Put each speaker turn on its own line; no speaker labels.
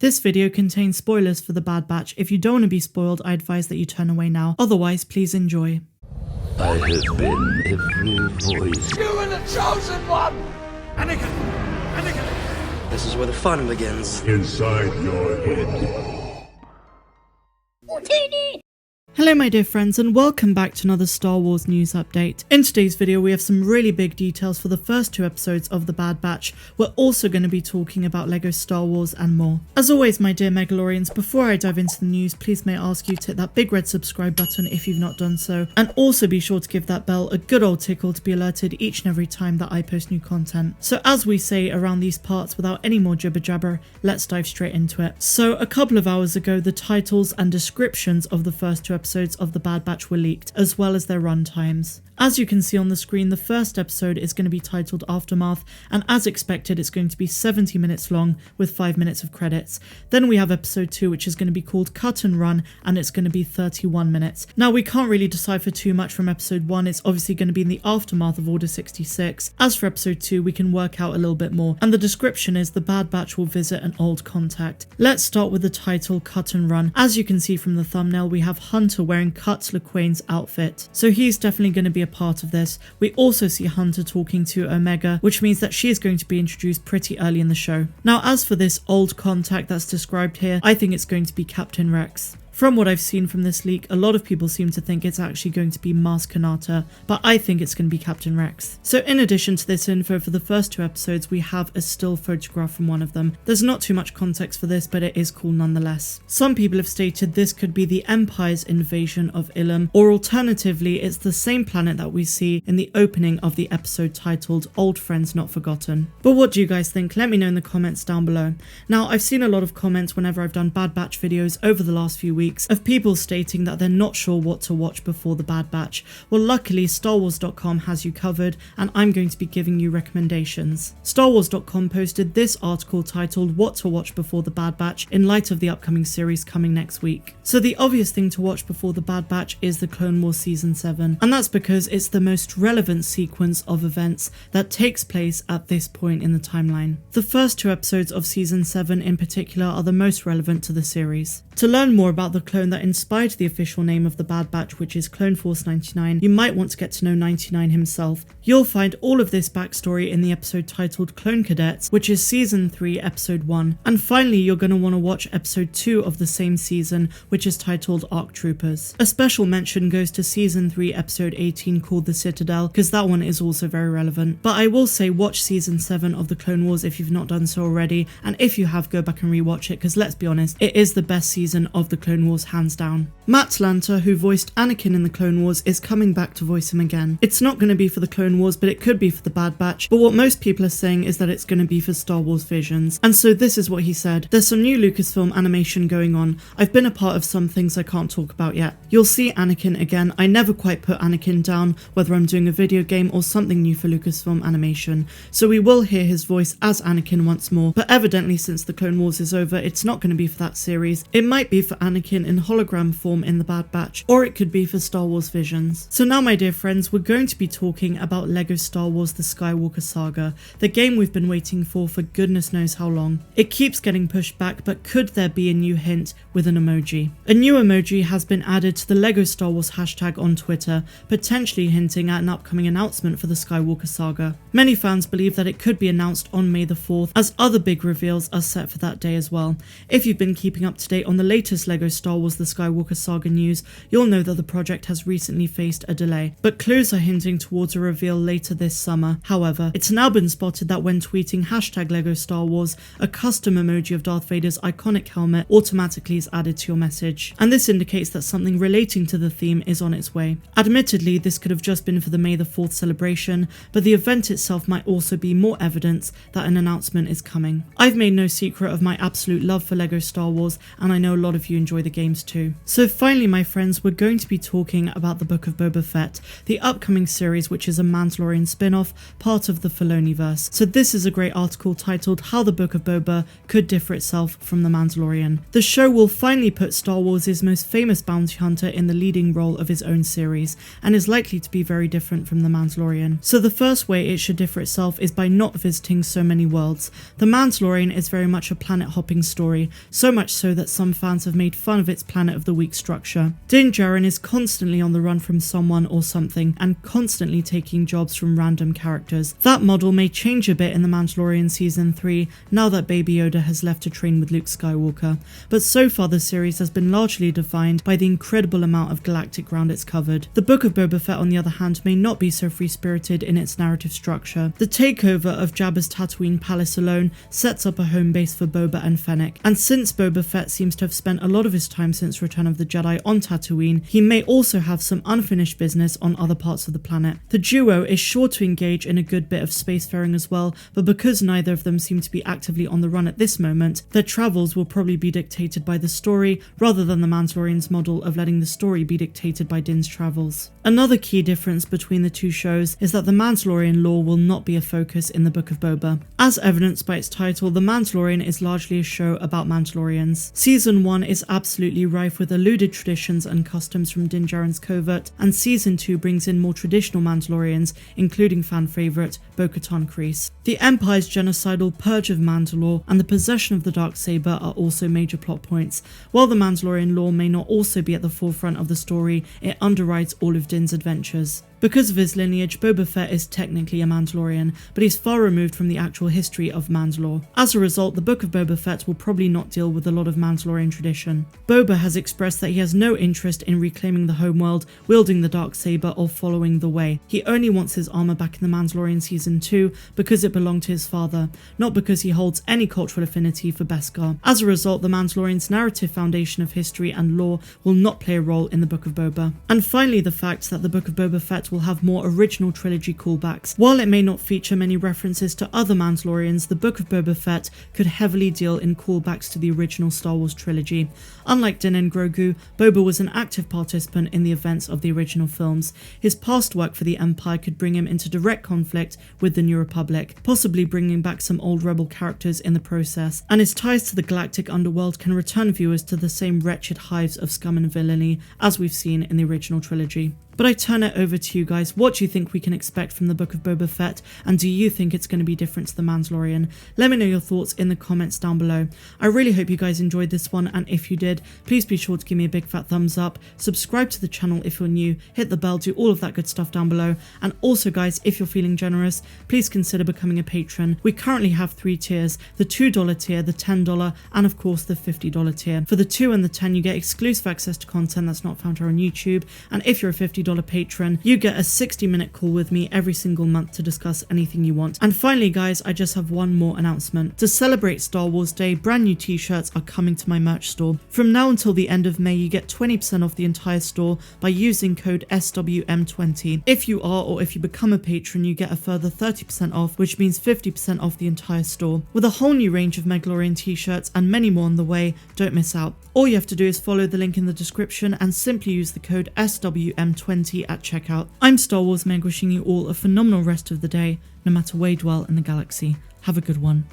This video contains spoilers for The Bad Batch. If you don't want to be spoiled, I advise that you turn away now. Otherwise, please enjoy.
I have been every voice.
You are the chosen one! Anakin! Anakin!
This is where the fun begins.
Inside your head.
Hello my dear friends and welcome back to another Star Wars news update. In today's video we have some really big details for the first two episodes of The Bad Batch. We're also going to be talking about LEGO Star Wars and more. As always my dear Megalorians, before I dive into the news, please may I ask you to hit that big red subscribe button if you've not done so, and also be sure to give that bell a good old tickle to be alerted each and every time that I post new content. So as we say around these parts, without any more jibber jabber, let's dive straight into it. So a couple of hours ago the titles and descriptions of the first two episodes of The Bad Batch were leaked, as well as their run times. As you can see on the screen, the first episode is going to be titled Aftermath, and as expected it's going to be 70 minutes long with 5 minutes of credits. Then we have episode 2, which is going to be called Cut and Run, and it's going to be 31 minutes. Now we can't really decipher too much from episode 1, it's obviously going to be in the aftermath of Order 66. As for episode 2, we can work out a little bit more, and the description is The Bad Batch will visit an old contact. Let's start with the title Cut and Run. As you can see from the thumbnail, we have Hunter wearing Cut Lawquane's outfit, so he's definitely going to be a part of this. We also see Hunter talking to Omega, which means that she is going to be introduced pretty early in the show. Now as for this old contact that's described here, I think it's going to be Captain Rex. From what I've seen from this leak, a lot of people seem to think it's actually going to be Maz Kanata, but I think it's going to be Captain Rex. So in addition to this info for the first two episodes, we have a still photograph from one of them. There's not too much context for this, but it is cool nonetheless. Some people have stated this could be the Empire's invasion of Ilum, or alternatively, it's the same planet that we see in the opening of the episode titled Old Friends Not Forgotten. But what do you guys think? Let me know in the comments down below. Now, I've seen a lot of comments whenever I've done Bad Batch videos over the last few weeks of people stating that they're not sure what to watch before The Bad Batch. Well, luckily StarWars.com has you covered, and I'm going to be giving you recommendations. StarWars.com posted this article titled What to Watch Before The Bad Batch in light of the upcoming series coming next week. So the obvious thing to watch before The Bad Batch is the Clone Wars Season 7, and that's because it's the most relevant sequence of events that takes place at this point in the timeline. The first two episodes of Season 7 in particular are the most relevant to the series. To learn more about the clone that inspired the official name of the Bad Batch, which is Clone Force 99, you might want to get to know 99 himself. You'll find all of this backstory in the episode titled Clone Cadets, which is Season 3, Episode 1. And finally, you're going to want to watch Episode 2 of the same season, which is titled Arc Troopers. A special mention goes to Season 3, Episode 18 called The Citadel, because that one is also very relevant. But I will say watch Season 7 of the Clone Wars if you've not done so already, and if you have, go back and rewatch it, because let's be honest, it is the best season of the Clone Wars hands down. Matt Lanter, who voiced Anakin in the Clone Wars, is coming back to voice him again. It's not going to be for the Clone Wars, but it could be for the Bad Batch, but what most people are saying is that it's going to be for Star Wars Visions. And so this is what he said: there's some new Lucasfilm animation going on. I've been a part of some things I can't talk about yet. You'll see Anakin again. I never quite put Anakin down, whether I'm doing a video game or something new for Lucasfilm animation. So we will hear his voice as Anakin once more, but evidently since the Clone Wars is over, it's not going to be for that series. It might be for Anakin in hologram form in the Bad Batch, or it could be for Star Wars Visions. So now my dear friends, we're going to be talking about LEGO Star Wars The Skywalker Saga, the game we've been waiting for goodness knows how long. It keeps getting pushed back, but could there be a new hint with an emoji? A new emoji has been added to the LEGO Star Wars hashtag on Twitter, potentially hinting at an upcoming announcement for the Skywalker Saga. Many fans believe that it could be announced on May the 4th, as other big reveals are set for that day as well. If you've been keeping up to date on the latest LEGO Star Wars The Skywalker Saga news, you'll know that the project has recently faced a delay, but clues are hinting towards a reveal later this summer. However, it's now been spotted that when tweeting hashtag LEGO Star Wars, a custom emoji of Darth Vader's iconic helmet automatically is added to your message, and this indicates that something relating to the theme is on its way. Admittedly, this could have just been for the May the 4th celebration, but the event itself might also be more evidence that an announcement is coming. I've made no secret of my absolute love for LEGO Star Wars, and I know a lot of you enjoy the the games too. So finally, my friends, we're going to be talking about the Book of Boba Fett, the upcoming series which is a Mandalorian spin-off, part of the Filoni-verse. So this is a great article titled How the Book of Boba Could Differ Itself from the Mandalorian. The show will finally put Star Wars' most famous bounty hunter in the leading role of his own series, and is likely to be very different from the Mandalorian. So the first way it should differ itself is by not visiting so many worlds. The Mandalorian is very much a planet-hopping story, so much so that some fans have made fun of its Planet of the Week structure. Din Djarin is constantly on the run from someone or something, and constantly taking jobs from random characters. That model may change a bit in The Mandalorian Season 3, now that Baby Yoda has left to train with Luke Skywalker, but so far the series has been largely defined by the incredible amount of galactic ground it's covered. The Book of Boba Fett, on the other hand, may not be so free-spirited in its narrative structure. The takeover of Jabba's Tatooine palace alone sets up a home base for Boba and Fennec, and since Boba Fett seems to have spent a lot of his time since Return of the Jedi on Tatooine, he may also have some unfinished business on other parts of the planet. The duo is sure to engage in a good bit of spacefaring as well, but because neither of them seem to be actively on the run at this moment, their travels will probably be dictated by the story rather than the Mandalorian's model of letting the story be dictated by Din's travels. Another key difference between the two shows is that the Mandalorian lore will not be a focus in the Book of Boba. As evidenced by its title, The Mandalorian is largely a show about Mandalorians. Season 1 is absolutely rife with alluded traditions and customs from Din Djarin's covert, and Season 2 brings in more traditional Mandalorians, including fan favourite Bo-Katan Kryze. The Empire's genocidal purge of Mandalore and the possession of the Darksaber are also major plot points. While the Mandalorian lore may not also be at the forefront of the story, it underwrites all of Din's adventures. Because of his lineage, Boba Fett is technically a Mandalorian, but he's far removed from the actual history of Mandalore. As a result, the Book of Boba Fett will probably not deal with a lot of Mandalorian tradition. Boba has expressed that he has no interest in reclaiming the homeworld, wielding the Darksaber, or following the Way. He only wants his armor back in the Mandalorian Season 2 because it belonged to his father, not because he holds any cultural affinity for Beskar. As a result, the Mandalorian's narrative foundation of history and lore will not play a role in the Book of Boba. And finally, the fact that the Book of Boba Fett will have more original trilogy callbacks. While it may not feature many references to other Mandalorians, the Book of Boba Fett could heavily deal in callbacks to the original Star Wars trilogy. Unlike Din and Grogu, Boba was an active participant in the events of the original films. His past work for the Empire could bring him into direct conflict with the New Republic, possibly bringing back some old rebel characters in the process, and his ties to the galactic underworld can return viewers to the same wretched hives of scum and villainy as we've seen in the original trilogy. But I turn it over to you guys. What do you think we can expect from the Book of Boba Fett, and do you think it's going to be different to the Mandalorian? Let me know your thoughts in the comments down below. I really hope you guys enjoyed this one, and if you did, please be sure to give me a big fat thumbs up, subscribe to the channel if you're new, hit the bell, do all of that good stuff down below, and also guys, if you're feeling generous, please consider becoming a patron. We currently have 3 tiers, the $2 tier, the $10, and of course the $50 tier. For the 2 and the 10, you get exclusive access to content that's not found here on YouTube, and if you're a $50 patron, you get a 60-minute call with me every single month to discuss anything you want. And finally guys, I just have one more announcement. To celebrate Star Wars Day, brand new t-shirts are coming to my merch store. From now until the end of May, you get 20% off the entire store by using code SWM20. If you are, or if you become a patron, you get a further 30% off, which means 50% off the entire store. With a whole new range of Mandalorian t-shirts and many more on the way, don't miss out. All you have to do is follow the link in the description and simply use the code SWM20 at checkout. I'm Star Wars Meg, wishing you all a phenomenal rest of the day, no matter where you dwell in the galaxy. Have a good one.